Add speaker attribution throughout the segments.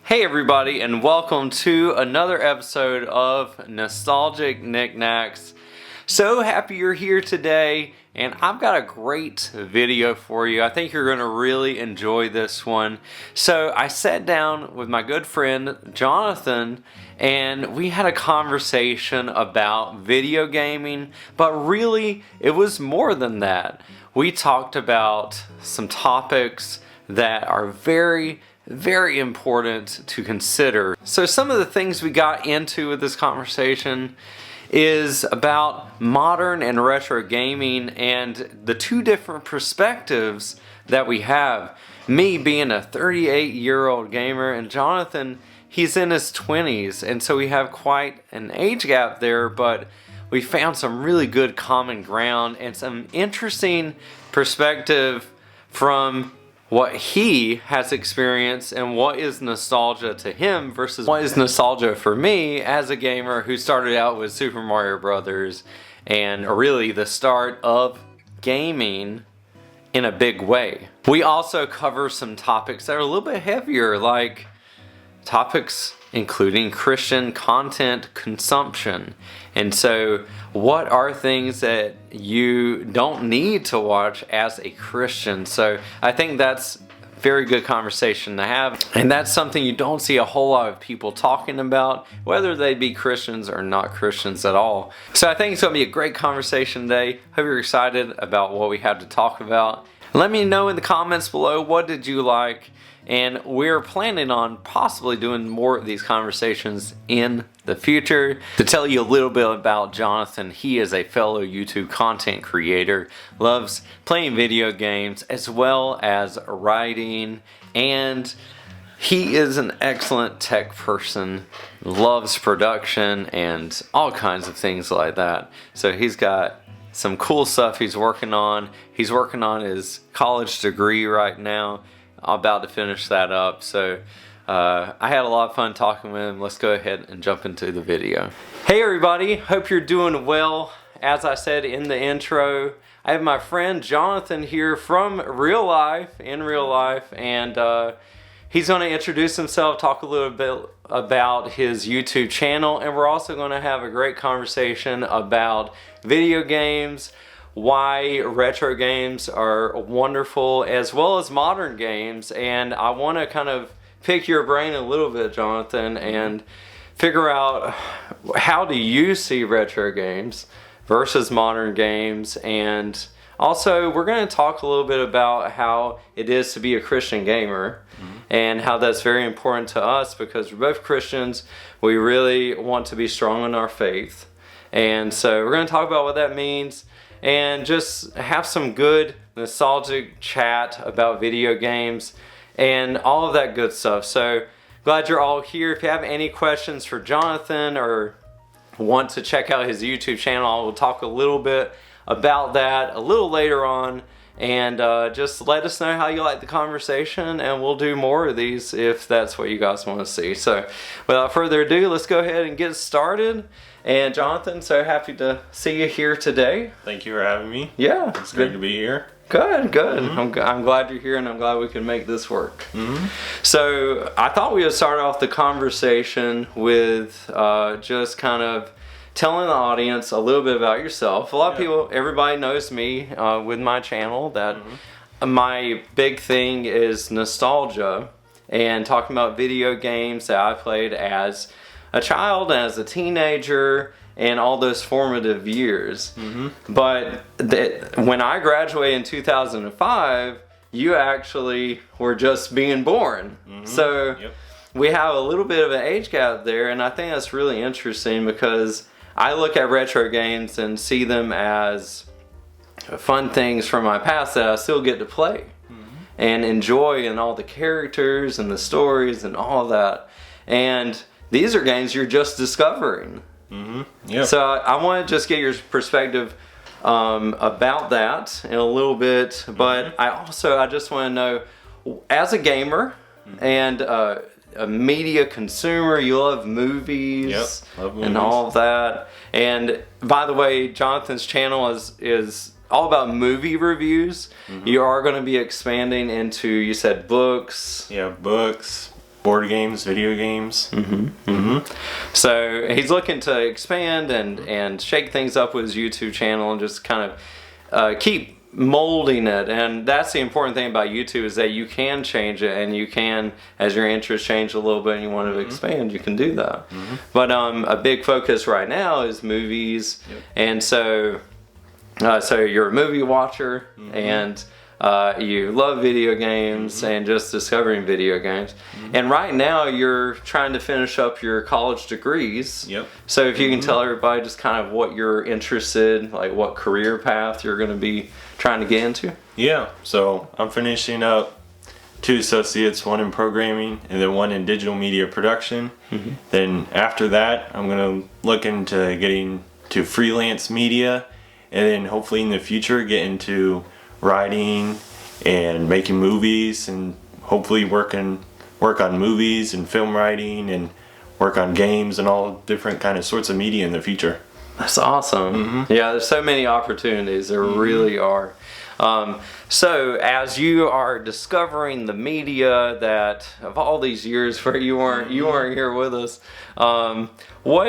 Speaker 1: Hey everybody, and welcome to another episode of Nostalgic Nick-Nacks. So happy you're here today, and I've got a great video for you. I think you're going to really enjoy this one. So I sat down with my good friend Jonathan, and we had a conversation about video gaming, but really it was more than that. We talked about some topics that are very important to consider. So some of the things we got into with this conversation is about modern and retro gaming and the two different perspectives that we have. Me being a 38-year-old gamer, and Jonathan, he's in his 20s, and so we have quite an age gap there, but we found some really good common ground and some interesting perspective from what he has experienced and what is nostalgia to him versus what is nostalgia for me as a gamer who started out with Super Mario Brothers and really the start of gaming in a big way. We also cover some topics that are a little bit heavier, like topics including Christian content consumption. And so what are things that you don't need to watch as a Christian? So I think that's a very good conversation to have. And that's something you don't see a whole lot of people talking about, whether they be Christians or not Christians at all. So I think it's going to be a great conversation today. Hope you're excited about what we have to talk about. Let me know in the comments below, what did you like? And we're planning on possibly doing more of these conversations in the future. To tell you a little bit about Jonathan, he is a fellow YouTube content creator, loves playing video games as well as writing, and he is an excellent tech person, loves production and all kinds of things like that. So he's got some cool stuff he's working on. He's working on his college degree right now. I'm about to finish that up. So I had a lot of fun talking with him. Let's go ahead and jump into the video. Hey everybody, hope you're doing well. As I said in the intro, I have my friend Jonathan here from real life, and he's going to introduce himself, talk a little bit about his YouTube channel, and we're also going to have a great conversation about video games, why retro games are wonderful, as well as modern games. And I want to kind of pick your brain a little bit, Jonathan, and figure out, how do you see retro games versus modern games? And also we're going to talk a little bit about how it is to be a Christian gamer, and how that's very important to us because we're both Christians. We really want to be strong in our faith, and so we're going to talk about what that means and just have some good nostalgic chat about video games and all of that good stuff. So glad you're all here. If you have any questions for Jonathan or want to check out his YouTube channel, I will talk a little bit about that a little later on. And just let us know how you like the conversation, and we'll do more of these if that's what you guys want to see. So without further ado, let's go ahead and get started. And Jonathan, so happy to see you here today.
Speaker 2: Thank you for having me.
Speaker 1: Yeah.
Speaker 2: It's great to be here.
Speaker 1: Good. I'm glad you're here, and I'm glad we can make this work. So I thought we would start off the conversation with just kind of telling the audience a little bit about yourself. A lot of people, everybody knows me with my channel, that my big thing is nostalgia and talking about video games that I played as a child, as a teenager, and all those formative years. But when I graduated in 2005, you actually were just being born. So we have a little bit of an age gap there, and I think that's really interesting because I look at retro games and see them as fun things from my past that I still get to play and enjoy, and all the characters and the stories and all of that. And these are games you're just discovering. So I want to just get your perspective about that in a little bit. But I just want to know, as a gamer and a media consumer, you love movies,
Speaker 2: love movies
Speaker 1: and all of that. And by the way, Jonathan's channel is all about movie reviews. You are going to be expanding into, you said, books.
Speaker 2: Books, board games, video games.
Speaker 1: So he's looking to expand and shake things up with his YouTube channel and just kind of keep molding it. And that's the important thing about YouTube, is that you can change it, and you can, as your interests change a little bit and you want to expand, you can do that. But a big focus right now is movies. And so you're a movie watcher, and you love video games and just discovering video games. And right now you're trying to finish up your college degrees. So if you can tell everybody just kind of what you're interested, like what career path you're going to be trying to get into.
Speaker 2: Yeah, so I'm finishing up 2 associates, one in programming and then one in digital media production. Then after that, I'm going to look into getting to freelance media, and then hopefully in the future get into writing and making movies, and hopefully work on movies and film writing and work on games and all different kind of sorts of media in the future.
Speaker 1: That's awesome. Yeah, there's so many opportunities. There really are. So as you are discovering the media that of all these years where you weren't here with us, what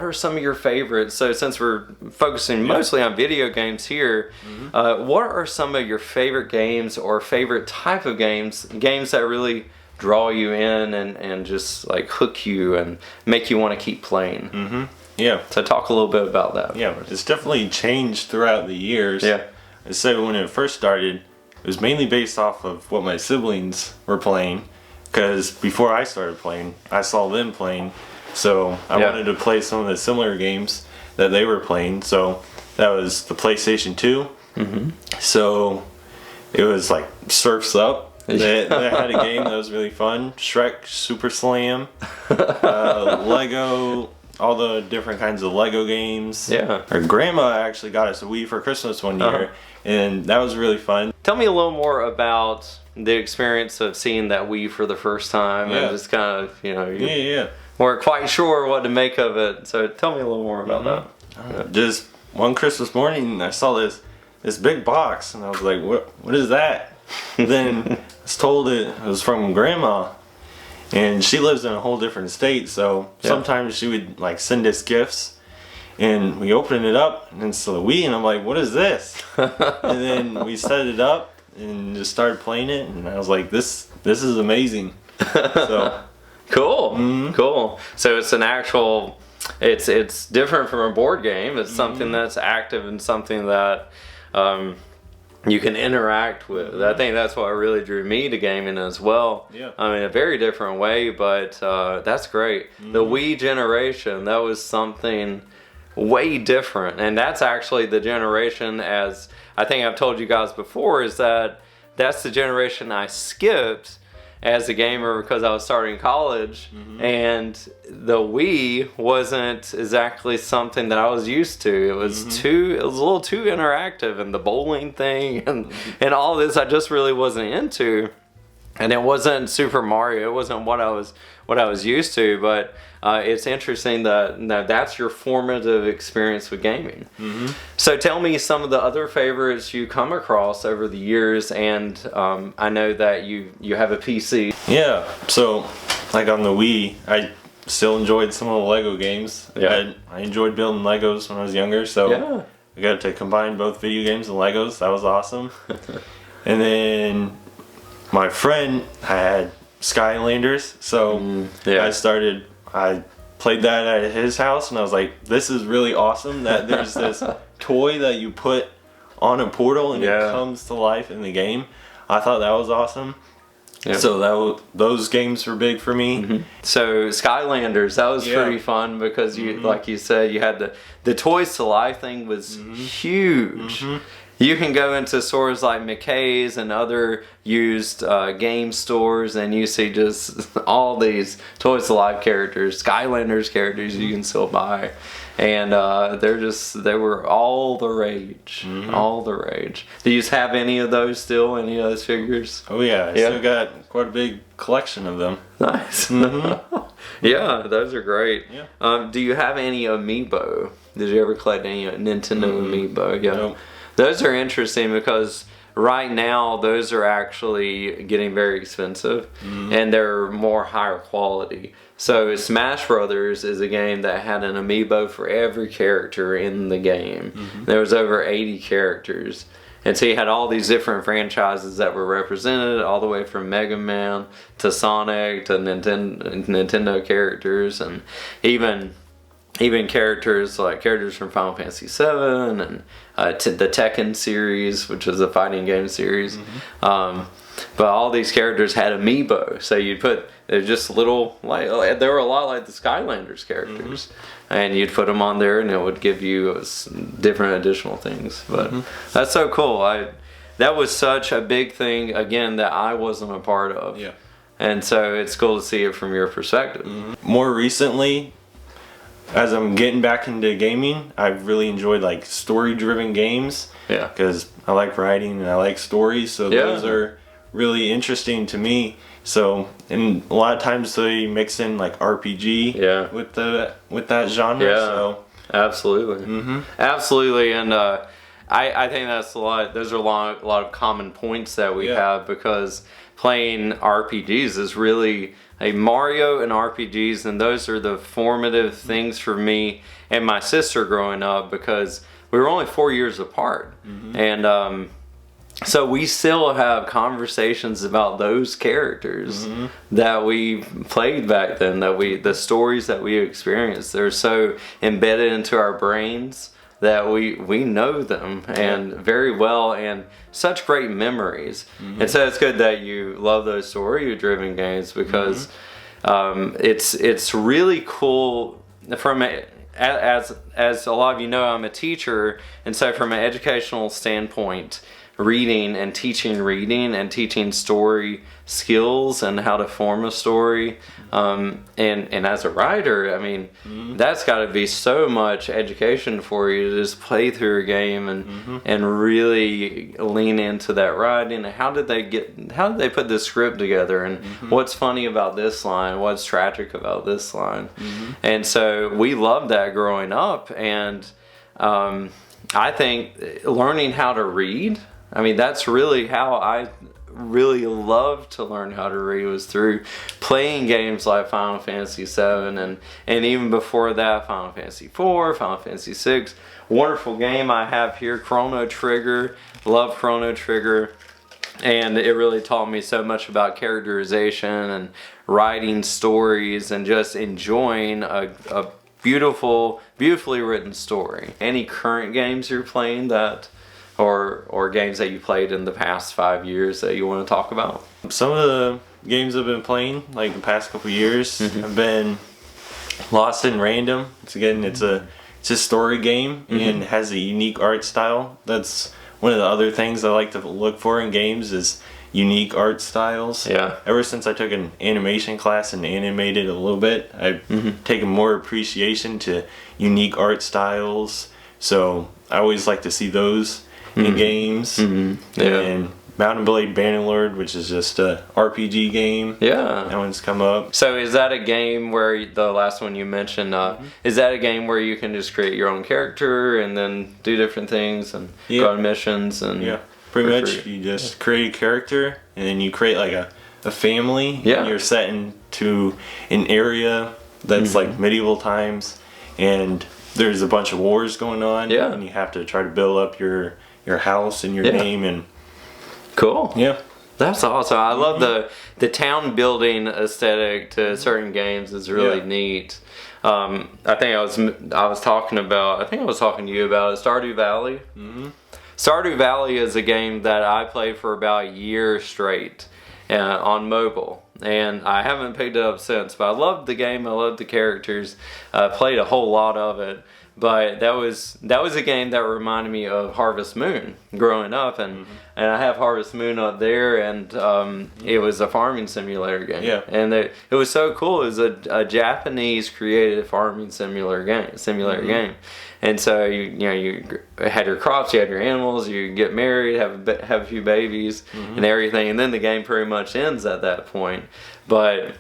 Speaker 1: are some of your favorites? So since we're focusing mostly on video games here, what are some of your favorite games or favorite type of games that really draw you in and just like hook you and make you want to keep playing?
Speaker 2: Yeah.
Speaker 1: So talk a little bit about that.
Speaker 2: Yeah, it's definitely changed throughout the years.
Speaker 1: Yeah.
Speaker 2: So when it first started, it was mainly based off of what my siblings were playing, because before I started playing, I saw them playing, so I wanted to play some of the similar games that they were playing. So that was the PlayStation 2. So it was like Surf's Up. They had a game that was really fun. Shrek Super Slam, Lego, all the different kinds of Lego games. Our grandma actually got us a Wii for Christmas one year, and that was really fun.
Speaker 1: Tell me a little more about the experience of seeing that Wii for the first time, and just kind of, you weren't quite sure what to make of it. So tell me a little more about that.
Speaker 2: Just one Christmas morning, I saw this big box, and I was like, what is that? Then I was told it was from Grandma. And she lives in a whole different state, so sometimes she would like send us gifts, and we opened it up, and it's the Wii, and I'm like, what is this? And then we set it up and just started playing it, and I was like, this is amazing. So
Speaker 1: cool. Cool. So it's an actual, it's different from a board game. It's something that's active and something that you can interact with. I think that's what really drew me to gaming as well. I mean, a very different way, but that's great. The Wii generation, that was something way different, and that's actually the generation, as I think I've told you guys before, is that that's the generation I skipped as a gamer because I was starting college, and the Wii wasn't exactly something that I was used to. It was a little too interactive, and the bowling thing and all this I just really wasn't into. And it wasn't Super Mario. It wasn't what I was used to. But it's interesting that that's your formative experience with gaming. So tell me some of the other favorites you come across over the years. And I know that you have a PC.
Speaker 2: Yeah. So like on the Wii, I still enjoyed some of the Lego games. I enjoyed building Legos when I was younger. So I got to combine both video games and Legos. That was awesome. And then my friend had Skylanders, so I played that at his house, and I was like, this is really awesome that there's this toy that you put on a portal and it comes to life in the game. I thought that was awesome. So those games were big for me.
Speaker 1: So Skylanders, that was pretty fun because you, like you said, you had the Toys to Life thing was huge. You can go into stores like McKay's and other used game stores, and you see just all these Toys to Life characters, Skylanders characters you can still buy. And they were all the rage. All the rage. Do you have any of those still? Any of those figures?
Speaker 2: Oh yeah, I still got quite a big collection of them.
Speaker 1: Nice. Yeah, those are great. Do you have any Amiibo? Did you ever collect any Nintendo Amiibo?
Speaker 2: Nope.
Speaker 1: Those are interesting because right now those are actually getting very expensive, and they're more higher quality. So Smash Brothers is a game that had an amiibo for every character in the game. There was over 80 characters. And so you had all these different franchises that were represented, all the way from Mega Man to Sonic to Nintendo characters, and even characters from Final Fantasy VII and the Tekken series, which is a fighting game series. But all these characters had amiibo, so you'd put, they're just little, they were a lot like the Skylanders characters, and you'd put them on there, and it would give you different additional things. But that's so cool. That was such a big thing, again, that I wasn't a part of. Yeah. And so it's cool to see it from your perspective.
Speaker 2: More recently, as I'm getting back into gaming, I've really enjoyed like story-driven games. Yeah. Because I like writing and I like stories, so those are really interesting to me. So, and a lot of times they mix in like RPG with that genre.
Speaker 1: Yeah.
Speaker 2: So
Speaker 1: absolutely. Absolutely. And I think that's a lot. Those are a lot of common points that we have, because playing RPGs is really Mario and RPGs, and those are the formative things for me and my sister growing up, because we were only 4 years apart, and so we still have conversations about those characters that we played back then, the stories that we experienced. They're so embedded into our brains that we know them and very well, and such great memories. And so it's good that you love those story-driven games, because it's really cool. As a lot of you know, I'm a teacher, and so from an educational standpoint, reading and teaching story skills and how to form a story, and as a writer, I mean, that's got to be so much education for you to just play through a game and really lean into that writing. How did they put this script together, and what's funny about this line, what's tragic about this line? And so we loved that growing up, and I think learning how to read, I mean, that's really how I really loved to learn how to read, was through playing games like Final Fantasy VII, and even before that, Final Fantasy IV, Final Fantasy VI. Wonderful game I have here, Chrono Trigger. Love Chrono Trigger. And it really taught me so much about characterization and writing stories and just enjoying a beautifully written story. Any current games you're playing that, or games that you played in the past 5 years that you want to talk about?
Speaker 2: Some of the games I've been playing, like the past couple years, have been Lost in Random. It's a story game and has a unique art style. That's one of the other things I like to look for in games, is unique art styles. Yeah. Ever since I took an animation class and animated a little bit, I've taken more appreciation to unique art styles. So I always like to see those in games. And Mount and Blade Bannerlord, which is just a RPG game. Yeah. That one's come up.
Speaker 1: So is that a game where, the last one you mentioned, is that a game where you can just create your own character and then do different things and go on missions? And
Speaker 2: pretty much you just create a character and then you create like a family. And you're set into an area that's like medieval times, and there's a bunch of wars going on. And you have to try to build up your house and your name. And
Speaker 1: cool. Yeah. That's awesome. I love the town building aesthetic to certain games is really neat. I think I was talking to you about Stardew Valley. Stardew Valley is a game that I played for about a year straight on mobile, and I haven't picked it up since, but I loved the game. I loved the characters. Played a whole lot of it. But that was a game that reminded me of Harvest Moon growing up, and I have Harvest Moon up there, and it was a farming simulator game. Yeah. And it was so cool. It was a Japanese created farming simulator game. And so you had your crops, you had your animals, you get married, have a few babies, and everything, and then the game pretty much ends at that point. But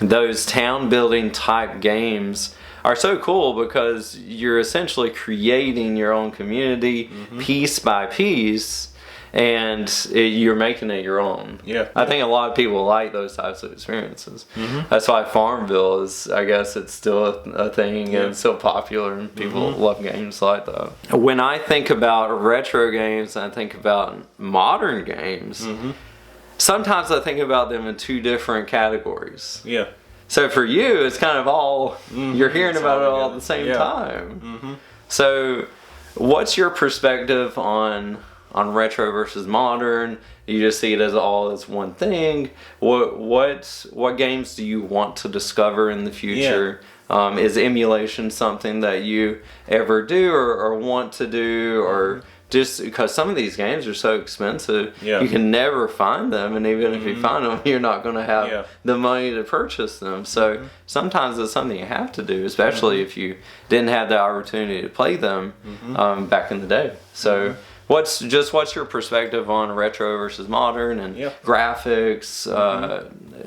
Speaker 1: those town building type games are so cool, because you're essentially creating your own community piece by piece, and you're making it your own.
Speaker 2: Yeah.
Speaker 1: I think a lot of people like those types of experiences. That's why Farmville is, I guess it's still a thing and it's still popular, and people love games like that. When I think about retro games and I think about modern games, sometimes I think about them in two different categories.
Speaker 2: Yeah.
Speaker 1: So for you, it's kind of all, you're hearing about it all at the same time. So what's your perspective on retro versus modern? You just see it as all as one thing. What games do you want to discover in the future? Is emulation something that you ever do or want to do, or just because some of these games are so expensive, you can never find them, and even if you find them, you're not going to have the money to purchase them. So sometimes it's something you have to do, especially if you didn't have the opportunity to play them back in the day. So what's your perspective on retro versus modern, and graphics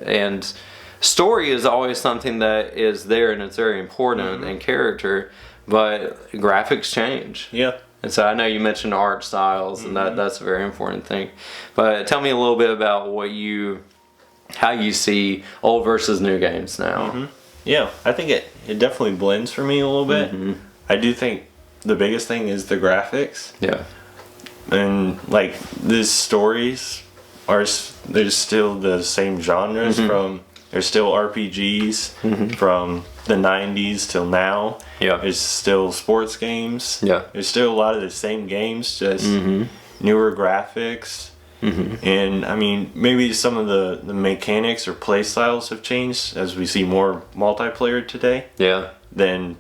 Speaker 1: and story is always something that is there and it's very important, and character, but graphics change. And so I know you mentioned art styles, and that's a very important thing. But tell me a little bit about how you see old versus new games now.
Speaker 2: Yeah, I think it definitely blends for me a little bit. I do think the biggest thing is the graphics. Yeah. And like the stories there's still the same genres there's still RPGs from the 90s till now. There's still sports games. There's still a lot of the same games, just newer graphics. And I mean, maybe some of the mechanics or play styles have changed as we see more multiplayer today. Then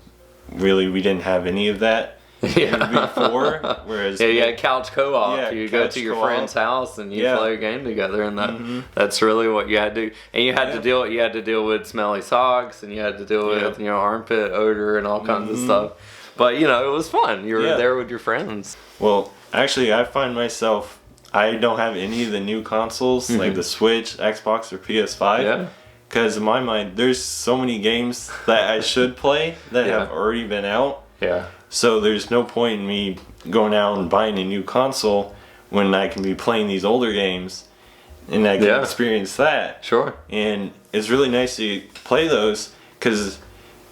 Speaker 2: really we didn't have any of that before. Whereas
Speaker 1: you had couch co-op. You go to your friend's house and you play a game together, and that's really what you had to do. And you had to deal with smelly socks, and you had to deal with armpit odor and all kinds of stuff. But it was fun. You were there with your friends.
Speaker 2: Well, actually, I find myself, I don't have any of the new consoles like the Switch, Xbox, or PS5. Because in my mind, there's so many games that I should play that have already been out. So there's no point in me going out and buying a new console when I can be playing these older games and I can experience that. And it's really nice to play those because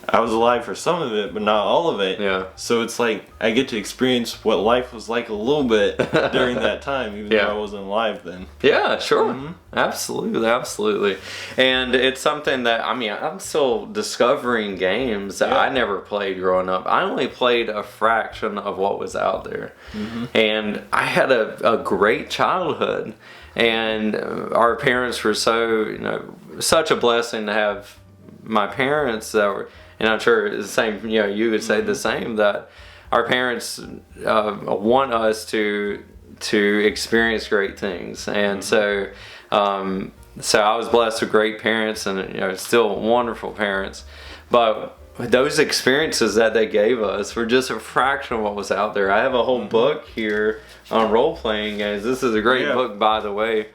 Speaker 2: I was alive for some of it, but not all of it. So it's like I get to experience what life was like a little bit during that time, even though I wasn't alive then.
Speaker 1: Absolutely. And it's something that, I mean, I'm still discovering games that I never played growing up. I only played a fraction of what was out there. And I had a great childhood. And our parents were such a blessing to have my parents that were, and I'm sure it's the same, you would say the same, that our parents want us to experience great things. And so I was blessed with great parents, and still wonderful parents. But those experiences that they gave us were just a fraction of what was out there. I have a whole book here on role-playing games. This is a great book, by the way,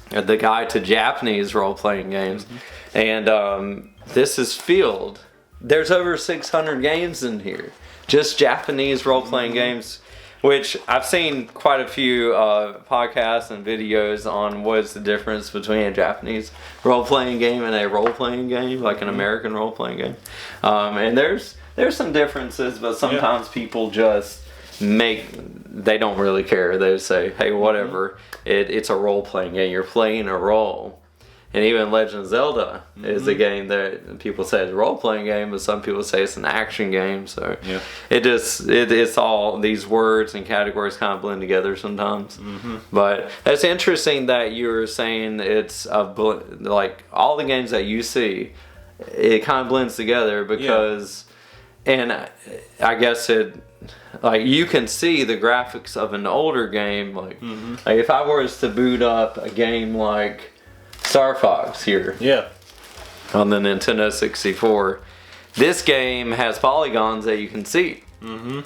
Speaker 1: The Guide to Japanese Role-Playing Games. And this is Field. There's over 600 games in here. Just Japanese role-playing games, which I've seen quite a few podcasts and videos on what's the difference between a Japanese role-playing game and a role-playing game, like an American role-playing game. And there's some differences, but sometimes people just they don't really care. They say, hey, whatever, it's a role-playing game. You're playing a role. And even Legend of Zelda is a game that people say is a role-playing game, but some people say it's an action game. So it's all these words and categories kind of blend together sometimes. But it's interesting that you were saying it's like all the games that you see, it kind of blends together because, and I guess like you can see the graphics of an older game. Like if I was to boot up a game like Star Fox here on the Nintendo 64, this game has polygons that you can see. I don't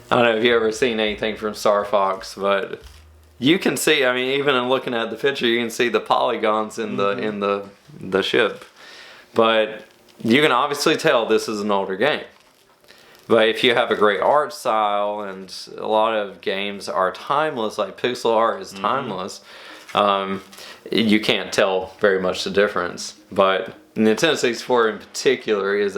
Speaker 1: know if you've ever seen anything from Star Fox, but you can see, I mean, even in looking at the picture, you can see the polygons in the ship. But you can obviously tell this is an older game. But if you have a great art style, and a lot of games are timeless, like pixel art is timeless, you can't tell very much the difference. But Nintendo 64 in particular is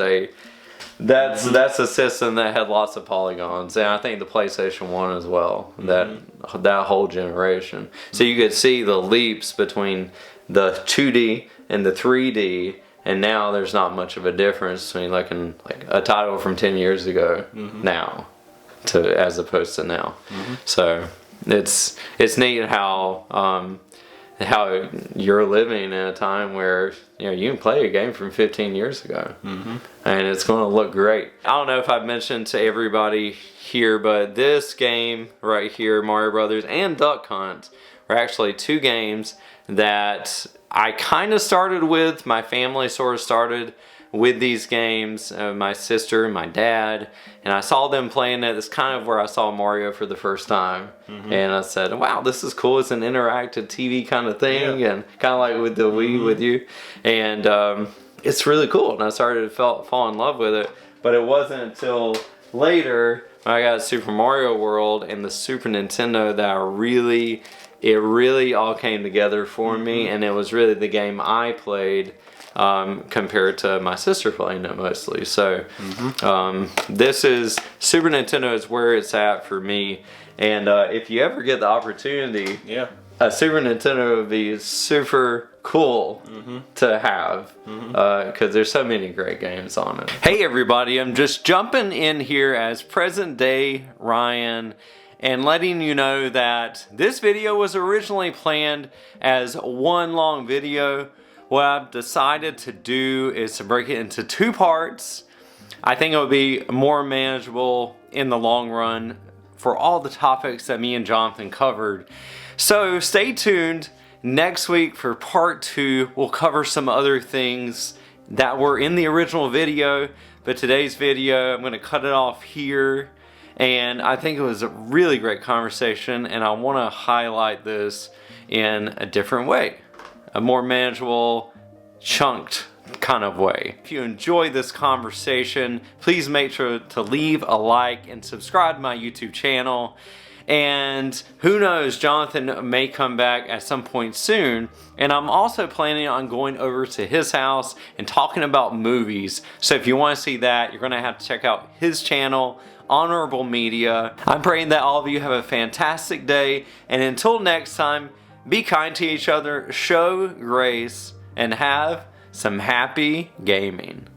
Speaker 1: that's a system that had lots of polygons, and I think the PlayStation 1 as well, that whole generation. So you could see the leaps between the 2D and the 3D, and now there's not much of a difference between like a title from 10 years ago now as opposed to now. So it's neat how you're living in a time where you can play a game from 15 years ago and it's going to look great. I don't know if I've mentioned to everybody here, but this game right here, Mario Brothers and Duck Hunt, are actually two games that I kind of started with. My family sort of started with these games, my sister and my dad, and I saw them playing it. That's kind of where I saw Mario for the first time, and I said, wow, this is cool. It's an interactive TV kind of thing, and kind of like with the Wii with you, and it's really cool, and I started to fall in love with it. But it wasn't until later when I got Super Mario World and the Super Nintendo that it really all came together for me, and it was really the game I played compared to my sister playing it mostly. So this is Super Nintendo is where it's at for me, and if you ever get the opportunity, a Super Nintendo would be super cool to have because there's so many great games on it. Hey everybody, I'm just jumping in here as present day Ryan and letting you know that this video was originally planned as one long video. What I've decided to do is to break it into two parts. I think it would be more manageable in the long run for all the topics that me and Jonathan covered. So stay tuned next week for part 2. We'll cover some other things that were in the original video, but today's video, I'm going to cut it off here. And I think it was a really great conversation, and I want to highlight this in a different way. A more manageable, chunked kind of way. If you enjoyed this conversation, please make sure to leave a like and subscribe to my YouTube channel. And who knows, Jonathan may come back at some point soon. And I'm also planning on going over to his house and talking about movies. So if you want to see that, you're going to have to check out his channel, Honorable Media. I'm praying that all of you have a fantastic day. And until next time, be kind to each other, show grace, and have some happy gaming.